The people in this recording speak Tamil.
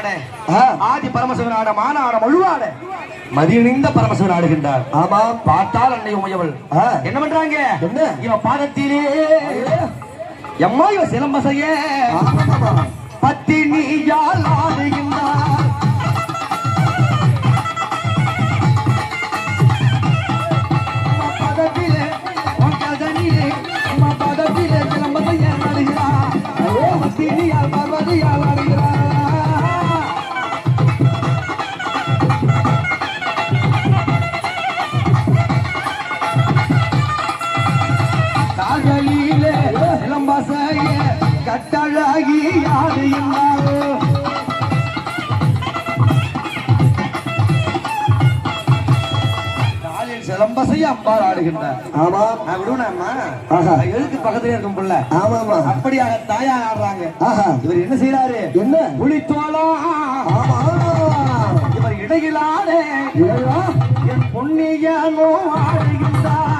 ஆட ஆதி பரமசிவன் ஆட மான ஆட மழுவாட மதியணிந்த பரமசிவன் ஆடுகின்றார். ஆமா, பார்த்தால் அன்னை உமையவள் என்ன பண்றாங்க? என்ன இவ பாதத்திலே எம்மா இவ சிலம்பசைய பத்தினியால் ஆடுகின்றார். பதத்திலே பதத்திலே சிலம்பசைய ஆடுகிறார். பத்தினியால் பார்வதியால் ஆடுகிறார். கட்டழகி ஆடுகின்றார். காலில் சிலம்பசைய அம்பார் ஆடுகின்றார். ஆமா, விடுவா எழுத்து பக்கத்துல இருக்கும் புள்ள. ஆமா, அப்படியாக தாயா ஆடுறாங்க. இவர் என்ன செய்யறாரு? என்ன புலித்தோலா இவர் இடையிலான என் பொன்னியனோ ஆடுகின்றார்.